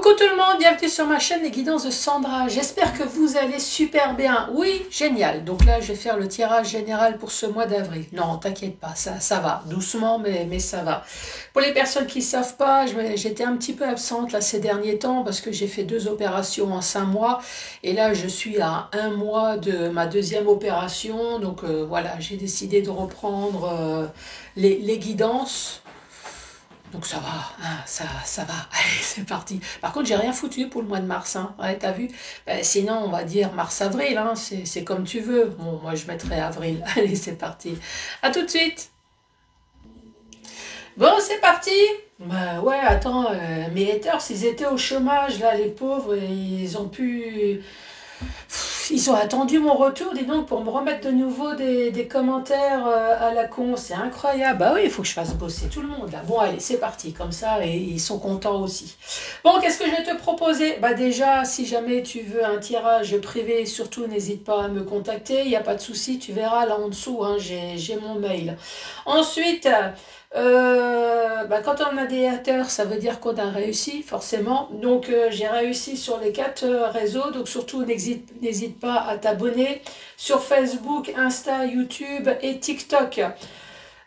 Coucou tout le monde, bienvenue sur ma chaîne Les Guidances de Sandra. J'espère que vous allez super bien. Oui, génial. Donc là, je vais faire le tirage général pour ce mois d'avril. Non, t'inquiète pas, ça va. Doucement, mais ça va. Pour les personnes qui ne savent pas, j'étais un petit peu absente là ces derniers temps parce que j'ai fait 2 opérations en 5 mois. Et là, je suis à 1 mois de ma deuxième opération. Donc voilà, j'ai décidé de reprendre les guidances. Donc ça va, hein, ça va. Allez, c'est parti. Par contre, j'ai rien foutu pour le mois de mars. Hein. Ouais, t'as vu? Sinon, on va dire mars-avril. Hein. C'est comme tu veux. Bon, moi, je mettrai avril. Allez, c'est parti. À tout de suite. Bon, c'est parti. Bah ouais, attends, mes haters, ils étaient au chômage, là, les pauvres, et ils ont pu... Ils ont attendu mon retour, dis donc, pour me remettre de nouveau des commentaires à la con. C'est incroyable. Bah oui, il faut que je fasse bosser tout le monde là. Bon, allez, c'est parti, comme ça, et ils sont contents aussi. Bon, qu'est-ce que je vais te proposer? Bah déjà, si jamais tu veux un tirage privé, surtout n'hésite pas à me contacter. Il n'y a pas de souci, tu verras là en dessous, hein, j'ai mon mail. Ensuite, quand on a des haters, ça veut dire qu'on a réussi, forcément. Donc, j'ai réussi sur les 4 réseaux. Donc, surtout, n'hésite pas à t'abonner sur Facebook, Insta, YouTube et TikTok.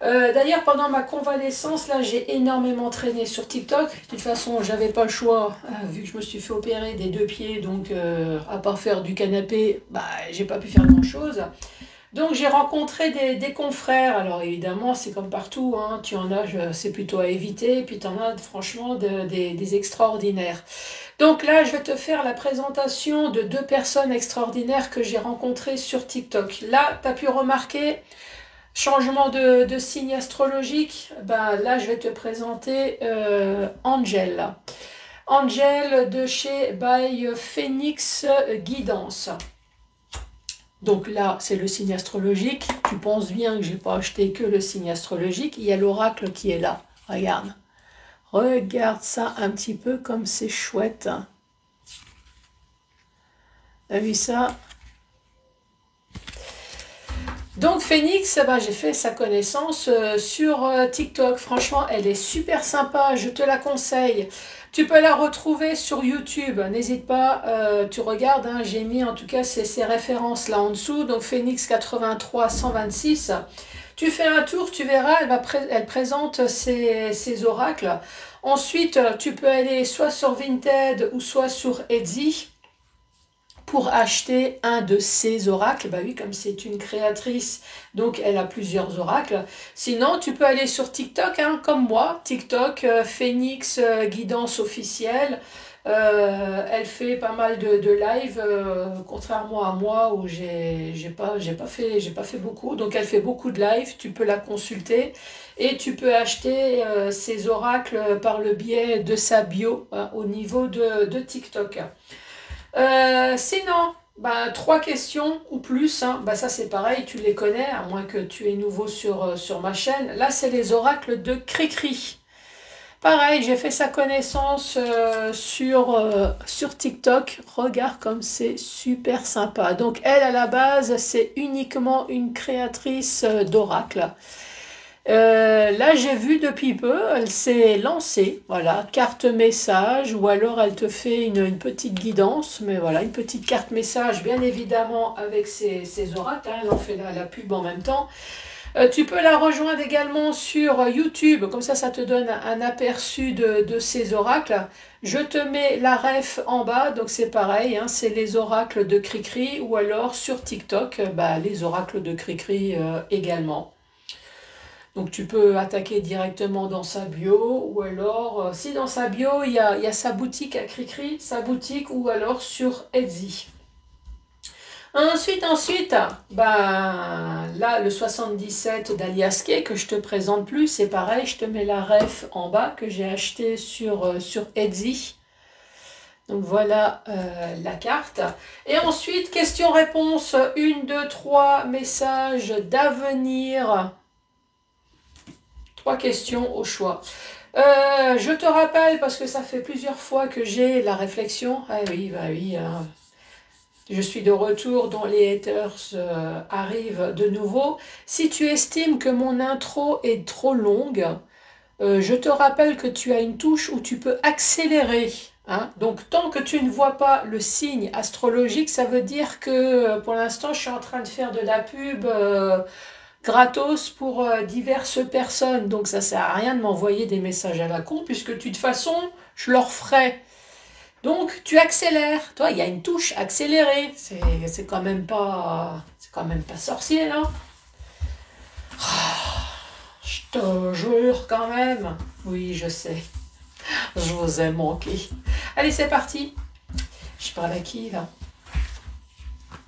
D'ailleurs, pendant ma convalescence, là, j'ai énormément traîné sur TikTok. De toute façon, j'avais pas le choix, vu que je me suis fait opérer des 2 pieds. Donc, à part faire du canapé, bah, j'ai pas pu faire grand-chose. Donc j'ai rencontré des confrères, alors évidemment c'est comme partout, hein, tu en as, c'est plutôt à éviter, et puis tu en as franchement des extraordinaires. Donc là je vais te faire la présentation de 2 personnes extraordinaires que j'ai rencontrées sur TikTok. Là tu as pu remarquer, changement de signe astrologique, ben, là je vais te présenter Angel. Angel de chez By Phoenix Guidance. Donc là, c'est le signe astrologique. Tu penses bien que j'ai pas acheté que le signe astrologique. Il y a l'oracle qui est là. Regarde. Regarde ça un petit peu comme c'est chouette. T'as vu ça? Donc Phoenix, bah, j'ai fait sa connaissance sur TikTok. Franchement, elle est super sympa. Je te la conseille. Tu peux la retrouver sur YouTube. N'hésite pas, tu regardes. Hein, j'ai mis en tout cas ces références là en dessous. Donc Phoenix 83 126. Tu fais un tour, tu verras. Elle présente ses oracles. Ensuite, tu peux aller soit sur Vinted ou soit sur Etsy pour acheter un de ces oracles. Bah oui, comme c'est une créatrice, donc elle a plusieurs oracles. Sinon, tu peux aller sur TikTok, hein, comme moi, TikTok, Phoenix Guidance officielle. Elle fait pas mal de live, contrairement à moi où j'ai pas fait beaucoup. Donc elle fait beaucoup de live, tu peux la consulter et tu peux acheter ses oracles par le biais de sa bio hein, au niveau de TikTok. Sinon, bah, 3 questions ou plus, hein, bah, ça c'est pareil, tu les connais, à moins que tu es nouveau sur ma chaîne. Là, c'est les oracles de Cricri. Pareil, j'ai fait sa connaissance sur TikTok. Regarde comme c'est super sympa. Donc elle, à la base, c'est uniquement une créatrice d'oracles. Là, j'ai vu depuis peu, elle s'est lancée, voilà, carte message, ou alors elle te fait une petite guidance, mais voilà, une petite carte message, bien évidemment, avec ses oracles, hein, elle en fait la pub en même temps. Tu peux la rejoindre également sur YouTube, comme ça te donne un aperçu de ses oracles. Je te mets la ref en bas, donc c'est pareil, hein, c'est les oracles de Cricri, ou alors sur TikTok, bah, les oracles de Cricri également. Donc tu peux attaquer directement dans sa bio ou alors, si dans sa bio, il y a sa boutique à Cricri, sa boutique ou alors sur Etsy. Ensuite, ben, là, le 77 d'Aliaské que je te présente plus, c'est pareil, je te mets la ref en bas que j'ai acheté sur Etsy. Donc voilà la carte. Et ensuite, question-réponse, 1, 2, 3 messages d'avenir. 3 questions au choix. Je te rappelle, parce que ça fait plusieurs fois que j'ai la réflexion. Ah oui, bah oui. Je suis de retour, dont les haters arrivent de nouveau. Si tu estimes que mon intro est trop longue, je te rappelle que tu as une touche où tu peux accélérer. Hein. Donc, tant que tu ne vois pas le signe astrologique, ça veut dire que pour l'instant, je suis en train de faire de la pub gratos pour diverses personnes. Donc, ça sert à rien de m'envoyer des messages à la con, puisque de toute façon, je leur ferai. Donc, tu accélères. Toi, il y a une touche accélérée. C'est quand même pas sorcier, là. Je te jure quand même. Oui, je sais. Je vous ai manqué. Allez, c'est parti. Je parle à qui, là?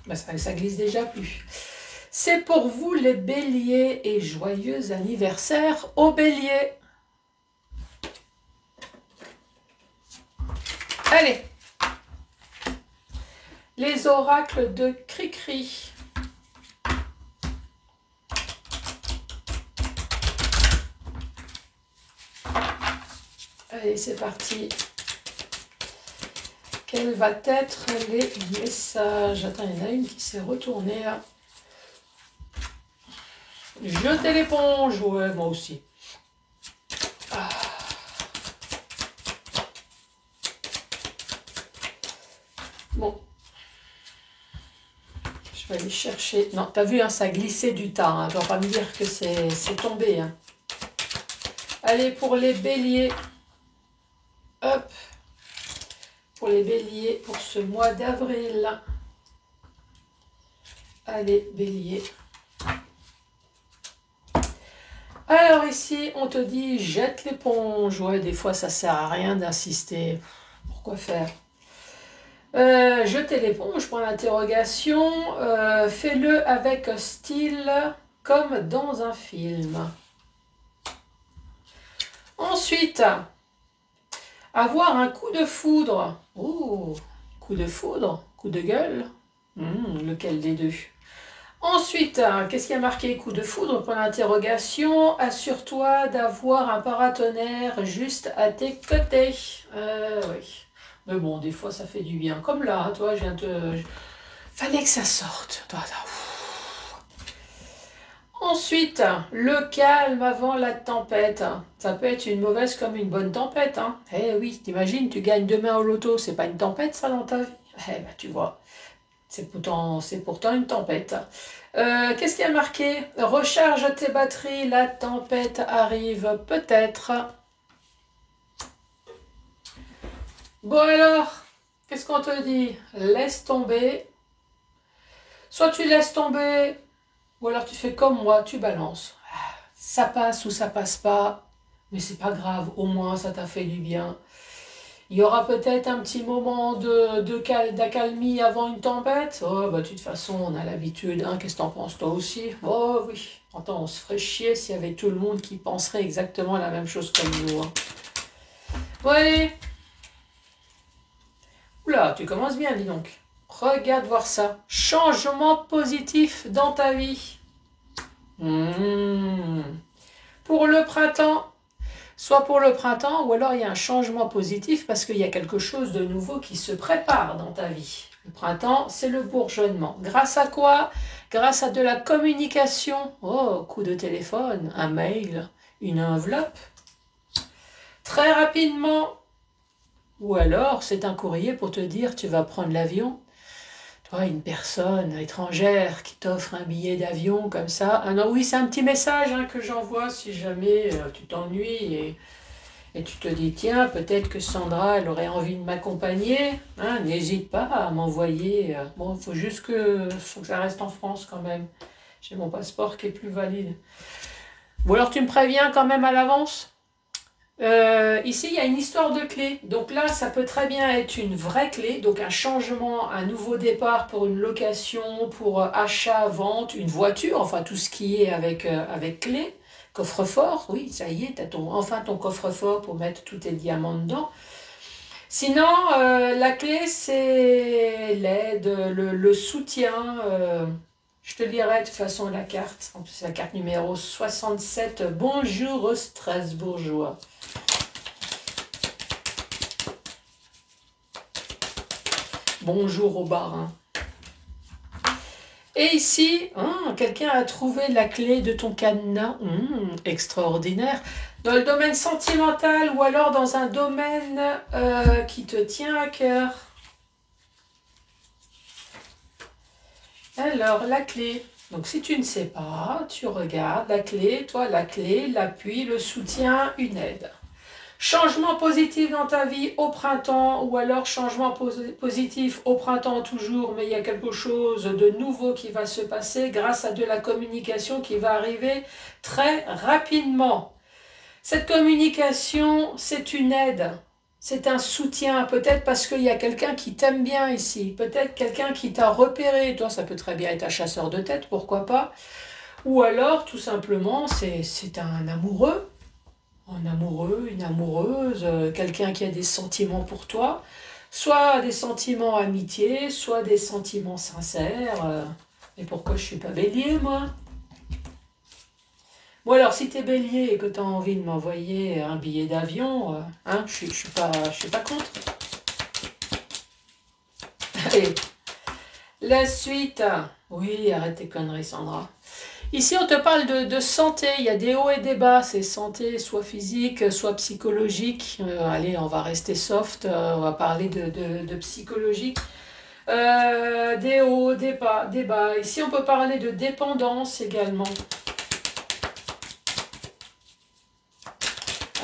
Ben, ça glisse déjà plus. C'est pour vous les béliers et joyeux anniversaire aux béliers. Allez. Les oracles de Cricri. Allez, c'est parti. Quels vont être les messages? Attends, il y en a une qui s'est retournée là. Jetez l'éponge, ouais, moi aussi. Ah. Bon. Je vais aller chercher. Non, t'as vu, hein, ça a glissé du tas. Hein. Tu vas pas me dire que c'est tombé. Hein. Allez, pour les béliers. Hop. Pour les béliers, pour ce mois d'avril. Allez, bélier. Alors ici, on te dit, jette l'éponge. Ouais, des fois, ça sert à rien d'insister. Pourquoi faire? Jeter l'éponge, point d'interrogation. Fais-le avec style, comme dans un film. Ensuite, avoir un coup de foudre. Oh, coup de foudre, coup de gueule. Lequel des deux? Ensuite, qu'est-ce qui a marqué coup de foudre? Point d'interrogation. Assure-toi d'avoir un paratonnerre juste à tes côtés. Oui. Mais bon, des fois, ça fait du bien. Comme là, hein, toi, je viens te... Fallait que ça sorte. Ensuite, le calme avant la tempête. Ça peut être une mauvaise comme une bonne tempête. Hein. Eh oui, t'imagines, tu gagnes demain au loto. C'est pas une tempête, ça, dans ta vie? Eh ben, tu vois. C'est pourtant une tempête. Qu'est-ce qui a marqué? Recharge tes batteries, la tempête arrive peut-être. Bon alors, qu'est-ce qu'on te dit? Laisse tomber. Soit tu laisses tomber, ou alors tu fais comme moi, tu balances. Ça passe ou ça passe pas, mais c'est pas grave, au moins ça t'a fait du bien. Il y aura peut-être un petit moment d'accalmie avant une tempête. Oh, bah, de toute façon, on a l'habitude. Hein. Qu'est-ce que t'en penses, toi aussi? Oh oui. Attends, on se ferait chier s'il y avait tout le monde qui penserait exactement la même chose comme nous. Hein. Bon, allez. Oula, tu commences bien, dis donc. Regarde voir ça. Changement positif dans ta vie. Pour le printemps. Soit pour le printemps, ou alors il y a un changement positif parce qu'il y a quelque chose de nouveau qui se prépare dans ta vie. Le printemps, c'est le bourgeonnement. Grâce à quoi? Grâce à de la communication. Oh, coup de téléphone, un mail, une enveloppe. Très rapidement. Ou alors, c'est un courrier pour te dire tu vas prendre l'avion. Toi, une personne étrangère qui t'offre un billet d'avion comme ça. Ah non, oui, c'est un petit message hein, que j'envoie si jamais tu t'ennuies et tu te dis, tiens, peut-être que Sandra, elle aurait envie de m'accompagner. Hein, n'hésite pas à m'envoyer. Bon, faut que ça reste en France quand même. J'ai mon passeport qui est plus valide. Ou alors tu me préviens quand même à l'avance. Ici, il y a une histoire de clé. Donc là, ça peut très bien être une vraie clé, donc un changement, un nouveau départ pour une location, pour achat, vente, une voiture, enfin tout ce qui est avec clé. Coffre-fort, oui, ça y est, tu as enfin ton coffre-fort pour mettre tous tes diamants dedans. Sinon, la clé, c'est l'aide, le soutien. Je te lirai de toute façon la carte. En plus, c'est la carte numéro 67. Bonjour aux Strasbourgeois. Bonjour au barin. Et ici, quelqu'un a trouvé la clé de ton cadenas. Extraordinaire. Dans le domaine sentimental ou alors dans un domaine qui te tient à cœur. Alors, la clé. Donc, si tu ne sais pas, tu regardes la clé, toi, la clé, l'appui, le soutien, une aide. Changement positif dans ta vie au printemps ou alors changement positif au printemps toujours, mais il y a quelque chose de nouveau qui va se passer grâce à de la communication qui va arriver très rapidement. Cette communication, c'est une aide, c'est un soutien, peut-être parce qu'il y a quelqu'un qui t'aime bien ici, peut-être quelqu'un qui t'a repéré, toi ça peut très bien être un chasseur de tête, pourquoi pas, ou alors tout simplement c'est un amoureux, une amoureuse, quelqu'un qui a des sentiments pour toi, soit des sentiments amitié, soit des sentiments sincères. Mais pourquoi je suis pas bélier, moi? Bon alors, si t'es bélier et que t'as envie de m'envoyer un billet d'avion, hein, je suis pas contre. Allez, la suite. Oui, arrête tes conneries, Sandra. Ici, on te parle de santé. Il y a des hauts et des bas. C'est santé, soit physique, soit psychologique. Allez, on va rester soft. On va parler de psychologique. Des hauts, des bas, des bas. Ici, on peut parler de dépendance également.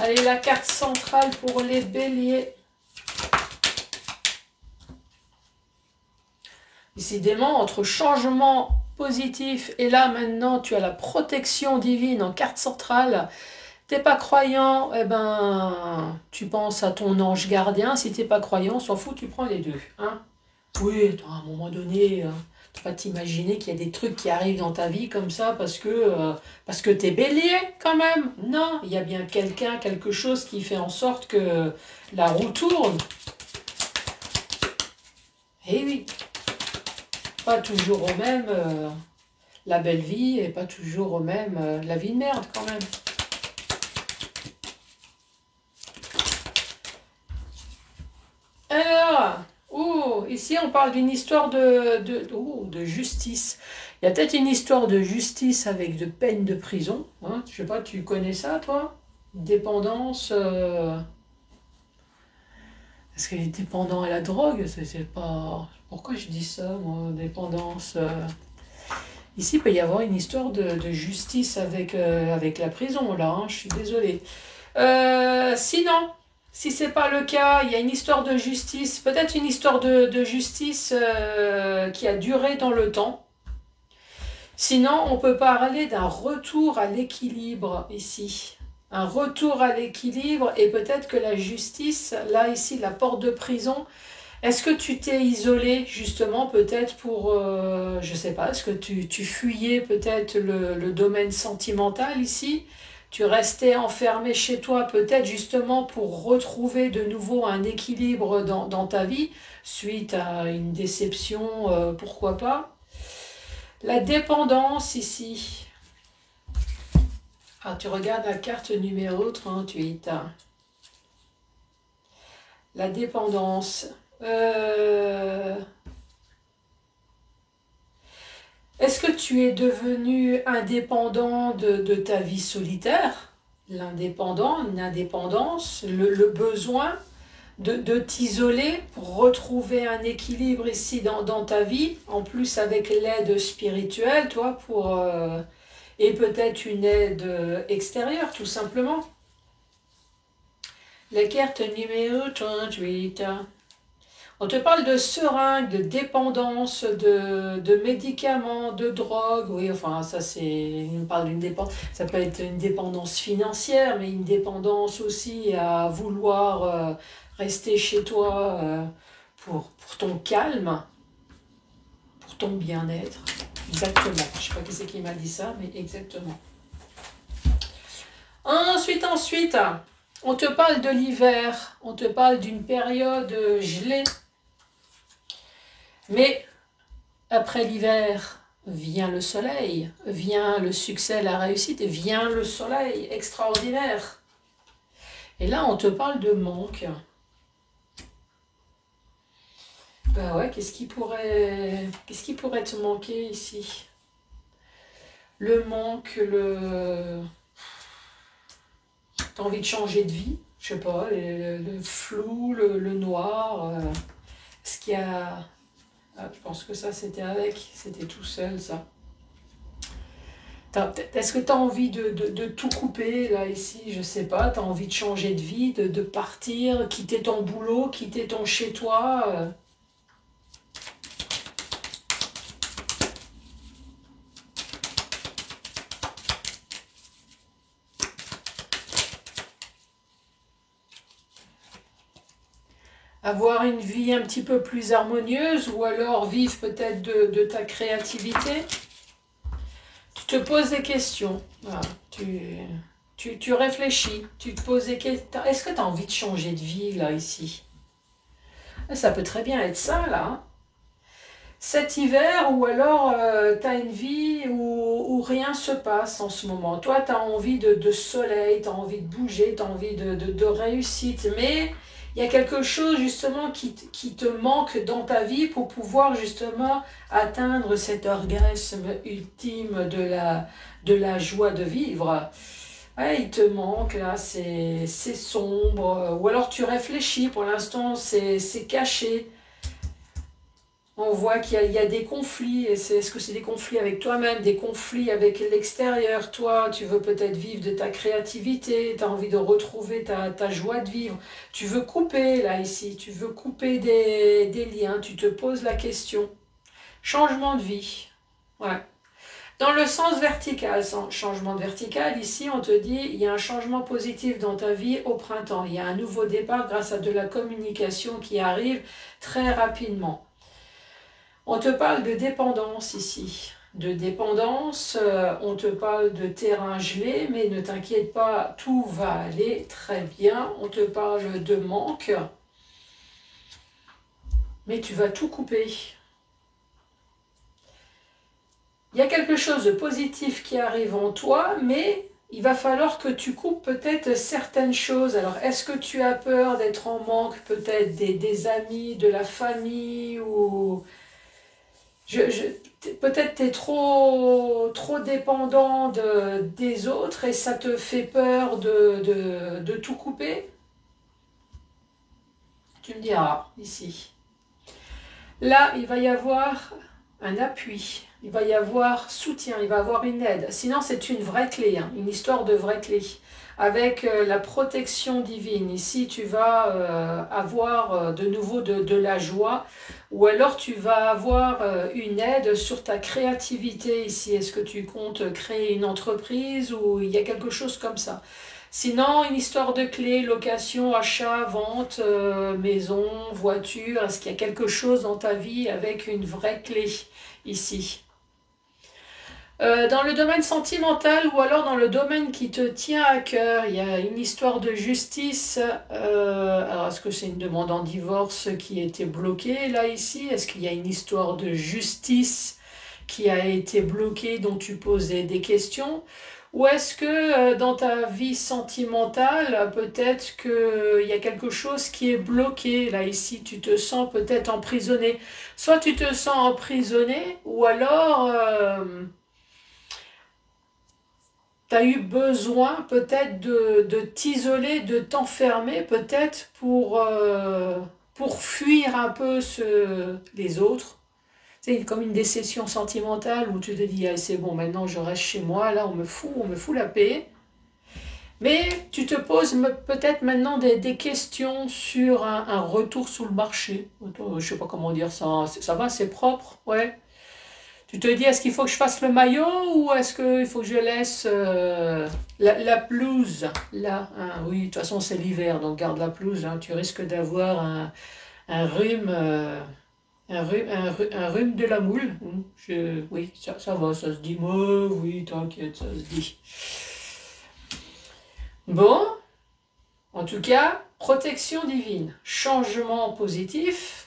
Allez, la carte centrale pour les béliers. Décidément, entre changement positif et là, maintenant, tu as la protection divine en carte centrale. T'es pas croyant, eh ben, tu penses à ton ange gardien. Si t'es pas croyant, on s'en fout, tu prends les deux. Hein. Oui, à un moment donné, tu vas t'imaginer qu'il y a des trucs qui arrivent dans ta vie comme ça parce que t'es bélier quand même. Non, il y a bien quelqu'un, quelque chose qui fait en sorte que la roue tourne. Eh oui, pas toujours au même la belle vie et pas toujours au même la vie de merde quand même. Alors, ici on parle d'une histoire de justice. Il y a peut-être une histoire de justice avec de peine de prison. Hein. Je sais pas, tu connais ça toi? Dépendance. Est-ce qu'elle est dépendante à la drogue? C'est pas. Pourquoi je dis ça, moi? Dépendance. Ici, il peut y avoir une histoire de justice avec la prison, là. Hein. Je suis désolée. Sinon. Si c'est pas le cas, il y a une histoire de justice, peut-être une histoire de justice qui a duré dans le temps. Sinon, on peut parler d'un retour à l'équilibre ici. Un retour à l'équilibre et peut-être que la justice, là ici, la porte de prison, est-ce que tu t'es isolé justement peut-être pour, je sais pas, est-ce que tu fuyais peut-être le domaine sentimental ici? Tu restais enfermé chez toi peut-être justement pour retrouver de nouveau un équilibre dans ta vie suite à une déception, pourquoi pas. La dépendance ici. Ah, tu regardes la carte numéro 38. La dépendance. Est-ce que tu es devenu indépendant de ta vie solitaire? L'indépendance, le besoin de t'isoler pour retrouver un équilibre ici dans ta vie, en plus avec l'aide spirituelle, toi, et peut-être une aide extérieure, tout simplement. La carte numéro 38. On te parle de seringues, de dépendance, de médicaments, de drogue. Oui, enfin, ça c'est. On parle d'une dépendance. Ça peut être une dépendance financière, mais une dépendance aussi à vouloir rester chez toi pour ton calme, pour ton bien-être. Exactement. Je ne sais pas qui c'est qui m'a dit ça, mais exactement. Ensuite, on te parle de l'hiver. On te parle d'une période gelée. Mais après l'hiver, vient le soleil, vient le succès, la réussite, et vient le soleil extraordinaire. Et là, on te parle de manque. Ben ouais, qu'est-ce qui pourrait te manquer ici? Le manque, tu as envie de changer de vie, je sais pas, le flou, le noir. Est-ce qu'il y a... Ah, je pense que ça, c'était tout seul, ça. Est-ce que tu as envie de tout couper, là, ici? Je sais pas, tu as envie de changer de vie, de partir, quitter ton boulot, quitter ton chez-toi avoir une vie un petit peu plus harmonieuse ou alors vivre peut-être de ta créativité. Tu te poses des questions. Voilà. Tu réfléchis. Tu te poses des questions. Est-ce que tu as envie de changer de vie là, ici? Ça peut très bien être ça là. Hein. Cet hiver ou alors tu as une vie où rien se passe en ce moment. Toi, tu as envie de soleil, tu as envie de bouger, tu as envie de réussite. Mais il y a quelque chose justement qui te manque dans ta vie pour pouvoir justement atteindre cet orgasme ultime de la joie de vivre. Ouais, il te manque là, c'est sombre. Ou alors tu réfléchis, pour l'instant c'est caché. On voit qu'il y a des conflits. Est-ce que c'est des conflits avec toi-même, des conflits avec l'extérieur? Toi, tu veux peut-être vivre de ta créativité, tu as envie de retrouver ta joie de vivre. Tu veux couper, là, ici, tu veux couper des liens, tu te poses la question. Changement de vie. Ouais. Dans le sens vertical, changement de vertical, ici, on te dit, il y a un changement positif dans ta vie au printemps. Il y a un nouveau départ grâce à de la communication qui arrive très rapidement. On te parle de dépendance ici. De dépendance, on te parle de terrain gelé, mais ne t'inquiète pas, tout va aller très bien. On te parle de manque, mais tu vas tout couper. Il y a quelque chose de positif qui arrive en toi, mais il va falloir que tu coupes peut-être certaines choses. Alors, est-ce que tu as peur d'être en manque peut-être des amis, de la famille ou... peut-être tu es trop dépendant des autres et ça te fait peur de tout couper. Tu me diras ici. Là, il va y avoir un appui, il va y avoir soutien, il va y avoir une aide. Sinon, c'est une vraie clé, hein, une histoire de vraie clé. Avec la protection divine. Ici, tu vas avoir de nouveau de la joie. Ou alors, tu vas avoir une aide sur ta créativité ici. Est-ce que tu comptes créer une entreprise ou il y a quelque chose comme ça? Sinon, une histoire de clé, location, achat, vente, maison, voiture. Est-ce qu'il y a quelque chose dans ta vie avec une vraie clé ici? Dans le domaine sentimental ou alors dans le domaine qui te tient à cœur, il y a une histoire de justice. Alors, est-ce que c'est une demande en divorce qui a été bloquée là ici? Est-ce qu'il y a une histoire de justice qui a été bloquée dont tu posais des questions? Ou est-ce que dans ta vie sentimentale, peut-être qu'il y a quelque chose qui est bloqué là ici? Tu te sens peut-être emprisonné. Soit tu te sens emprisonné ou alors... tu as eu besoin peut-être de t'isoler, de t'enfermer peut-être pour fuir un peu les autres. C'est comme une décession sentimentale où tu te dis ah, c'est bon, maintenant je reste chez moi, là on me fout la paix. Mais tu te poses peut-être maintenant des questions sur un retour sous le marché. Je ne sais pas comment dire ça. Ça va, c'est propre, ouais. Tu te dis, est-ce qu'il faut que je fasse le maillot ou est-ce qu'il faut que je laisse la pelouse là? Hein, oui, de toute façon, c'est l'hiver, donc garde la pelouse. Hein, tu risques d'avoir un rhume, un rhume de la moule. Oui, ça va, ça se dit. Oh, oui, t'inquiète, ça se dit. Bon, en tout cas, protection divine, changement positif.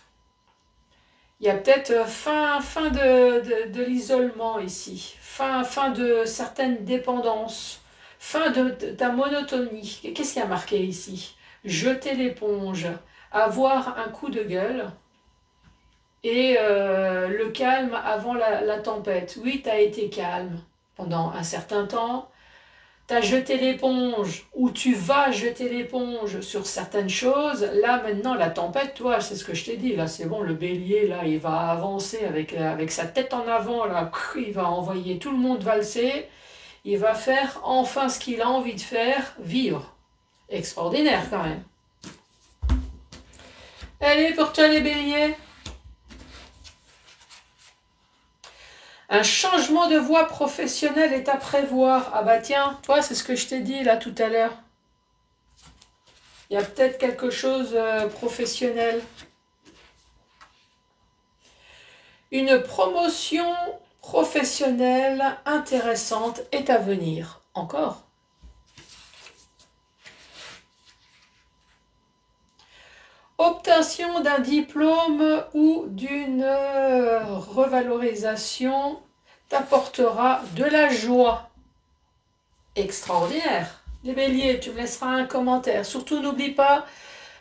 Il y a peut-être fin de l'isolement ici, fin de certaines dépendances, fin de ta monotonie. Qu'est-ce qui a marqué ici? Jeter l'éponge, avoir un coup de gueule et le calme avant la tempête. Oui, tu as été calme pendant un certain temps. tu as jeté l'éponge ou tu vas jeter l'éponge sur certaines choses, là maintenant la tempête, toi, c'est ce que je t'ai dit, là c'est bon, le bélier, là, il va avancer avec sa tête en avant, là, il va envoyer tout le monde valser, il va faire enfin ce qu'il a envie de faire, vivre. Extraordinaire quand même. Allez, pour toi les béliers. Un changement de voie professionnelle est à prévoir. Ah bah tiens, toi, c'est ce que je t'ai dit là tout à l'heure. Il y a peut-être quelque chose professionnel. Une promotion professionnelle intéressante est à venir. Encore. Obtention d'un diplôme ou d'une revalorisation t'apportera de la joie. Extraordinaire. Les béliers, tu me laisseras un commentaire. Surtout, n'oublie pas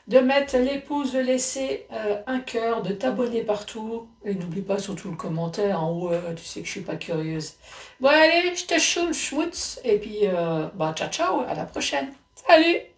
de mettre les pouces, de laisser un cœur, de t'abonner partout. Et n'oublie pas surtout le commentaire en haut, tu sais que je suis pas curieuse. Bon allez, je te schmutz et puis ciao ciao, à la prochaine. Salut!